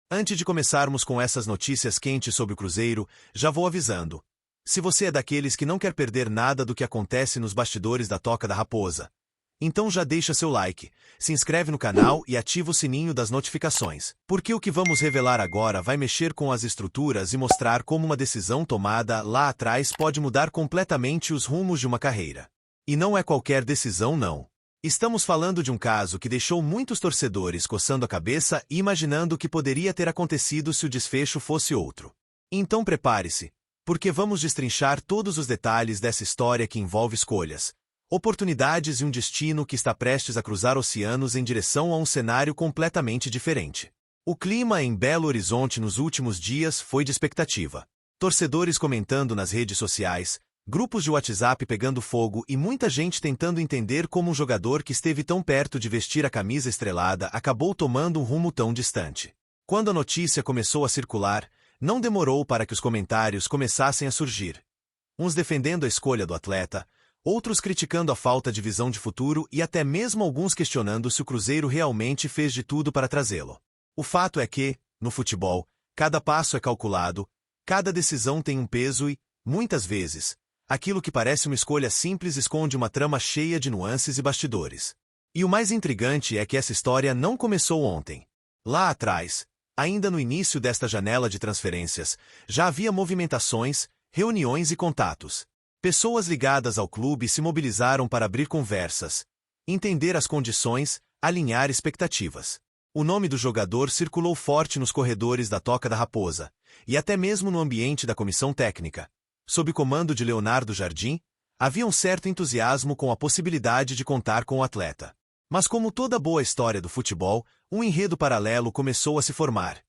Antes de começarmos com essas notícias quentes sobre o Cruzeiro, já vou avisando. Se você é daqueles que não quer perder nada do que acontece nos bastidores da Toca da Raposa, então já deixa seu like, se inscreve no canal e ativa o sininho das notificações. Porque o que vamos revelar agora vai mexer com as estruturas e mostrar como uma decisão tomada lá atrás pode mudar completamente os rumos de uma carreira. E não é qualquer decisão não. Estamos falando de um caso que deixou muitos torcedores coçando a cabeça e imaginando o que poderia ter acontecido se o desfecho fosse outro. Então prepare-se, porque vamos destrinchar todos os detalhes dessa história que envolve escolhas, oportunidades e um destino que está prestes a cruzar oceanos em direção a um cenário completamente diferente. O clima em Belo Horizonte nos últimos dias foi de expectativa. Torcedores comentando nas redes sociais, grupos de WhatsApp pegando fogo e muita gente tentando entender como um jogador que esteve tão perto de vestir a camisa estrelada acabou tomando um rumo tão distante. Quando a notícia começou a circular, não demorou para que os comentários começassem a surgir. Uns defendendo a escolha do atleta, outros criticando a falta de visão de futuro e até mesmo alguns questionando se o Cruzeiro realmente fez de tudo para trazê-lo. O fato é que, no futebol, cada passo é calculado, cada decisão tem um peso e, muitas vezes, aquilo que parece uma escolha simples esconde uma trama cheia de nuances e bastidores. E o mais intrigante é que essa história não começou ontem. Lá atrás, ainda no início desta janela de transferências, já havia movimentações, reuniões e contatos. Pessoas ligadas ao clube se mobilizaram para abrir conversas, entender as condições, alinhar expectativas. O nome do jogador circulou forte nos corredores da Toca da Raposa, e até mesmo no ambiente da comissão técnica. Sob comando de Leonardo Jardim, havia um certo entusiasmo com a possibilidade de contar com o atleta. Mas como toda boa história do futebol, um enredo paralelo começou a se formar.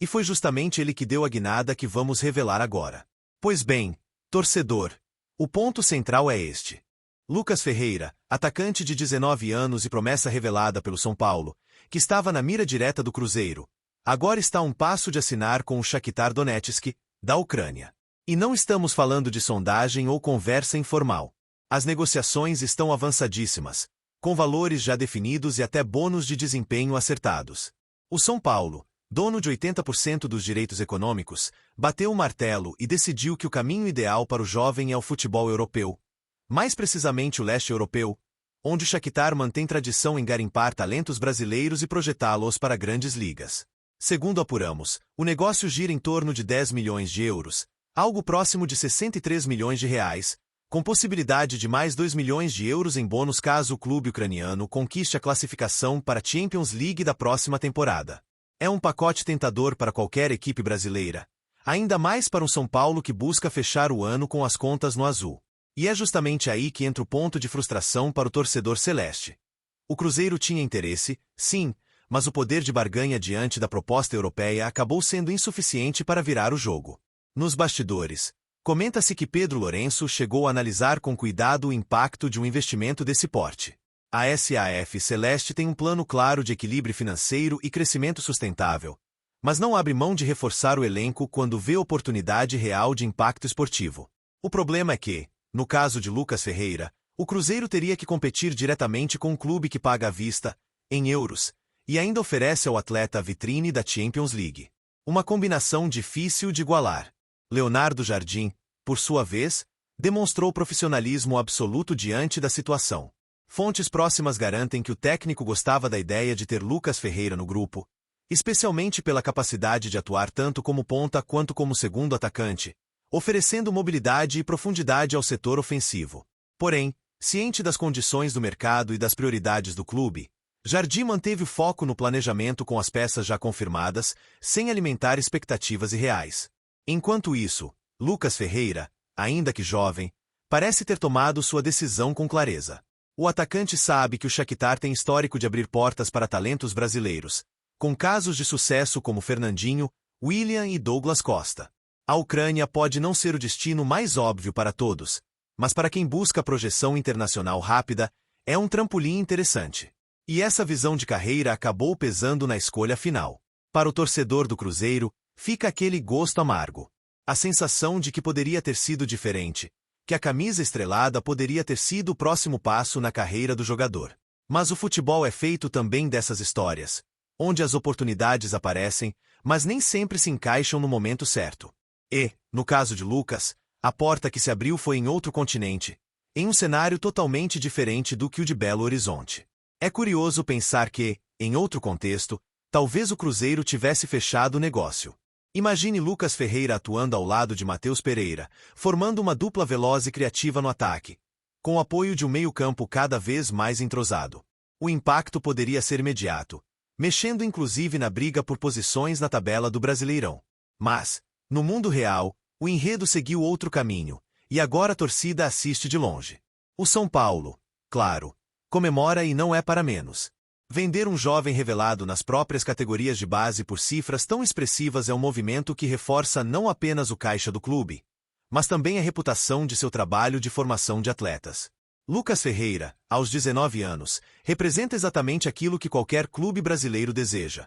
E foi justamente ele que deu a guinada que vamos revelar agora. Pois bem, torcedor, o ponto central é este. Lucas Ferreira, atacante de 19 anos e promessa revelada pelo São Paulo, que estava na mira direta do Cruzeiro, agora está a um passo de assinar com o Shakhtar Donetsk, da Ucrânia. E não estamos falando de sondagem ou conversa informal. As negociações estão avançadíssimas, com valores já definidos e até bônus de desempenho acertados. O São Paulo, dono de 80% dos direitos econômicos, bateu o martelo e decidiu que o caminho ideal para o jovem é o futebol europeu, mais precisamente o leste europeu, onde o Shakhtar mantém tradição em garimpar talentos brasileiros e projetá-los para grandes ligas. Segundo apuramos, o negócio gira em torno de 10 milhões de euros, algo próximo de 63 milhões de reais, com possibilidade de mais 2 milhões de euros em bônus caso o clube ucraniano conquiste a classificação para a Champions League da próxima temporada. É um pacote tentador para qualquer equipe brasileira, ainda mais para um São Paulo que busca fechar o ano com as contas no azul. E é justamente aí que entra o ponto de frustração para o torcedor celeste. O Cruzeiro tinha interesse, sim, mas o poder de barganha diante da proposta europeia acabou sendo insuficiente para virar o jogo. Nos bastidores, comenta-se que Pedro Lourenço chegou a analisar com cuidado o impacto de um investimento desse porte. A SAF Celeste tem um plano claro de equilíbrio financeiro e crescimento sustentável, mas não abre mão de reforçar o elenco quando vê oportunidade real de impacto esportivo. O problema é que, no caso de Lucas Ferreira, o Cruzeiro teria que competir diretamente com um clube que paga à vista, em euros, e ainda oferece ao atleta a vitrine da Champions League. Uma combinação difícil de igualar. Leonardo Jardim, por sua vez, demonstrou profissionalismo absoluto diante da situação. Fontes próximas garantem que o técnico gostava da ideia de ter Lucas Ferreira no grupo, especialmente pela capacidade de atuar tanto como ponta quanto como segundo atacante, oferecendo mobilidade e profundidade ao setor ofensivo. Porém, ciente das condições do mercado e das prioridades do clube, Jardim manteve o foco no planejamento com as peças já confirmadas, sem alimentar expectativas irreais. Enquanto isso, Lucas Ferreira, ainda que jovem, parece ter tomado sua decisão com clareza. O atacante sabe que o Shakhtar tem histórico de abrir portas para talentos brasileiros, com casos de sucesso como Fernandinho, William e Douglas Costa. A Ucrânia pode não ser o destino mais óbvio para todos, mas para quem busca projeção internacional rápida, é um trampolim interessante. E essa visão de carreira acabou pesando na escolha final. Para o torcedor do Cruzeiro, fica aquele gosto amargo. A sensação de que poderia ter sido diferente, que a camisa estrelada poderia ter sido o próximo passo na carreira do jogador. Mas o futebol é feito também dessas histórias, onde as oportunidades aparecem, mas nem sempre se encaixam no momento certo. E, no caso de Lucas, a porta que se abriu foi em outro continente, em um cenário totalmente diferente do que o de Belo Horizonte. É curioso pensar que, em outro contexto, talvez o Cruzeiro tivesse fechado o negócio. Imagine Lucas Ferreira atuando ao lado de Matheus Pereira, formando uma dupla veloz e criativa no ataque, com o apoio de um meio-campo cada vez mais entrosado. O impacto poderia ser imediato, mexendo inclusive na briga por posições na tabela do Brasileirão. Mas, no mundo real, o enredo seguiu outro caminho, e agora a torcida assiste de longe. O São Paulo, claro, comemora e não é para menos. Vender um jovem revelado nas próprias categorias de base por cifras tão expressivas é um movimento que reforça não apenas o caixa do clube, mas também a reputação de seu trabalho de formação de atletas. Lucas Ferreira, aos 19 anos, representa exatamente aquilo que qualquer clube brasileiro deseja.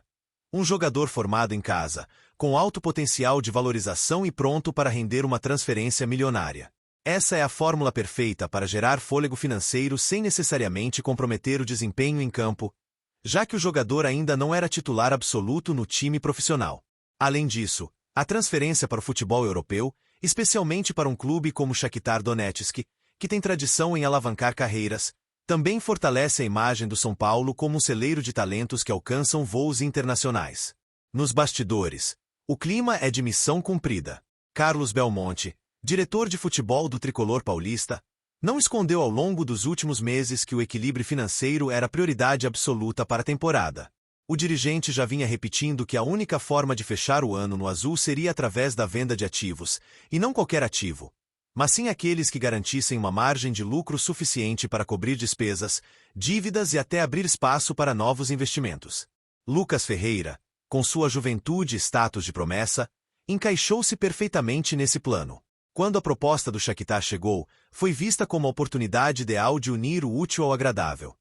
Um jogador formado em casa, com alto potencial de valorização e pronto para render uma transferência milionária. Essa é a fórmula perfeita para gerar fôlego financeiro sem necessariamente comprometer o desempenho em campo, já que o jogador ainda não era titular absoluto no time profissional. Além disso, a transferência para o futebol europeu, especialmente para um clube como Shakhtar Donetsk, que tem tradição em alavancar carreiras, também fortalece a imagem do São Paulo como um celeiro de talentos que alcançam voos internacionais. Nos bastidores, o clima é de missão cumprida. Carlos Belmonte, diretor de futebol do tricolor paulista, não escondeu ao longo dos últimos meses que o equilíbrio financeiro era prioridade absoluta para a temporada. O dirigente já vinha repetindo que a única forma de fechar o ano no azul seria através da venda de ativos, e não qualquer ativo, mas sim aqueles que garantissem uma margem de lucro suficiente para cobrir despesas, dívidas e até abrir espaço para novos investimentos. Lucas Ferreira, com sua juventude e status de promessa, encaixou-se perfeitamente nesse plano. Quando a proposta do Shakhtar chegou, foi vista como a oportunidade ideal de unir o útil ao agradável.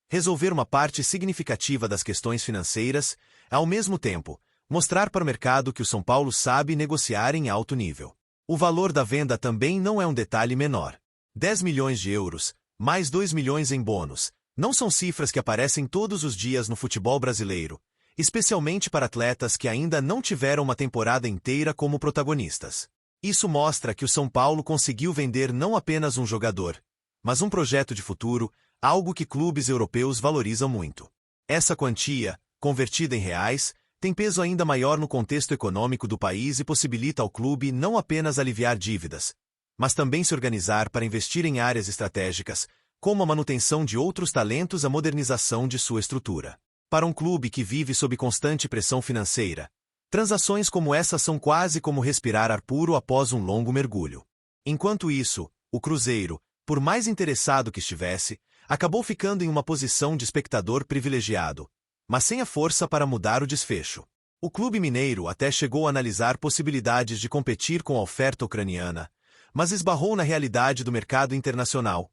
Resolver uma parte significativa das questões financeiras, ao mesmo tempo, mostrar para o mercado que o São Paulo sabe negociar em alto nível. O valor da venda também não é um detalhe menor. 10 milhões de euros, mais 2 milhões em bônus, não são cifras que aparecem todos os dias no futebol brasileiro, especialmente para atletas que ainda não tiveram uma temporada inteira como protagonistas. Isso mostra que o São Paulo conseguiu vender não apenas um jogador, mas um projeto de futuro, algo que clubes europeus valorizam muito. Essa quantia, convertida em reais, tem peso ainda maior no contexto econômico do país e possibilita ao clube não apenas aliviar dívidas, mas também se organizar para investir em áreas estratégicas, como a manutenção de outros talentos e a modernização de sua estrutura. Para um clube que vive sob constante pressão financeira, transações como essa são quase como respirar ar puro após um longo mergulho. Enquanto isso, o Cruzeiro, por mais interessado que estivesse, acabou ficando em uma posição de espectador privilegiado, mas sem a força para mudar o desfecho. O clube mineiro até chegou a analisar possibilidades de competir com a oferta ucraniana, mas esbarrou na realidade do mercado internacional,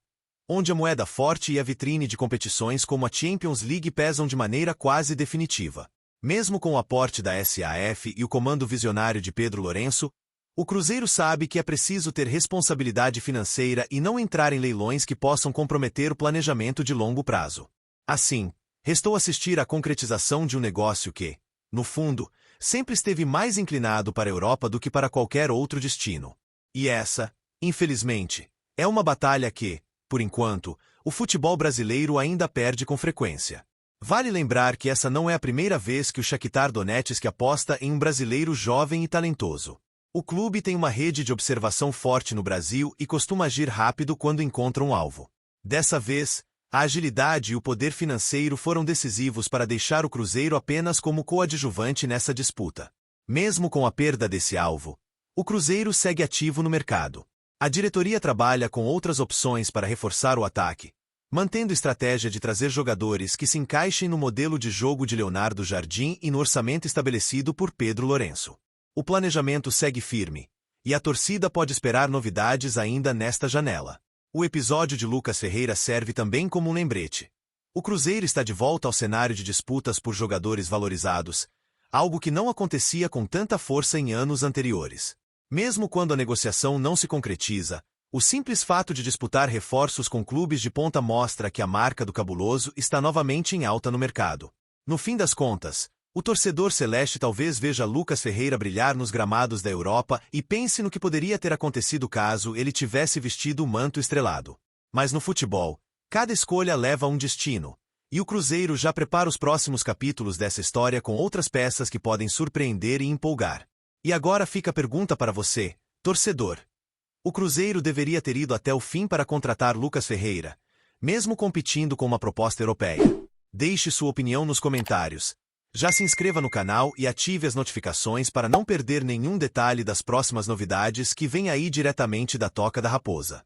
onde a moeda forte e a vitrine de competições como a Champions League pesam de maneira quase definitiva. Mesmo com o aporte da SAF e o comando visionário de Pedro Lourenço, o Cruzeiro sabe que é preciso ter responsabilidade financeira e não entrar em leilões que possam comprometer o planejamento de longo prazo. Assim, restou assistir à concretização de um negócio que, no fundo, sempre esteve mais inclinado para a Europa do que para qualquer outro destino. E essa, infelizmente, é uma batalha que, por enquanto, o futebol brasileiro ainda perde com frequência. Vale lembrar que essa não é a primeira vez que o Shakhtar Donetsk aposta em um brasileiro jovem e talentoso. O clube tem uma rede de observação forte no Brasil e costuma agir rápido quando encontra um alvo. Dessa vez, a agilidade e o poder financeiro foram decisivos para deixar o Cruzeiro apenas como coadjuvante nessa disputa. Mesmo com a perda desse alvo, o Cruzeiro segue ativo no mercado. A diretoria trabalha com outras opções para reforçar o ataque, mantendo estratégia de trazer jogadores que se encaixem no modelo de jogo de Leonardo Jardim e no orçamento estabelecido por Pedro Lourenço. O planejamento segue firme, e a torcida pode esperar novidades ainda nesta janela. O episódio de Lucas Ferreira serve também como um lembrete. O Cruzeiro está de volta ao cenário de disputas por jogadores valorizados, algo que não acontecia com tanta força em anos anteriores. Mesmo quando a negociação não se concretiza, o simples fato de disputar reforços com clubes de ponta mostra que a marca do Cabuloso está novamente em alta no mercado. No fim das contas, O torcedor celeste talvez veja Lucas Ferreira brilhar nos gramados da Europa e pense no que poderia ter acontecido caso ele tivesse vestido o manto estrelado. Mas no futebol, cada escolha leva a um destino. E o Cruzeiro já prepara os próximos capítulos dessa história com outras peças que podem surpreender e empolgar. E agora fica a pergunta para você, torcedor. O Cruzeiro deveria ter ido até o fim para contratar Lucas Ferreira, mesmo competindo com uma proposta europeia? Deixe sua opinião nos comentários. Já se inscreva no canal e ative as notificações para não perder nenhum detalhe das próximas novidades que vêm aí diretamente da Toca da Raposa.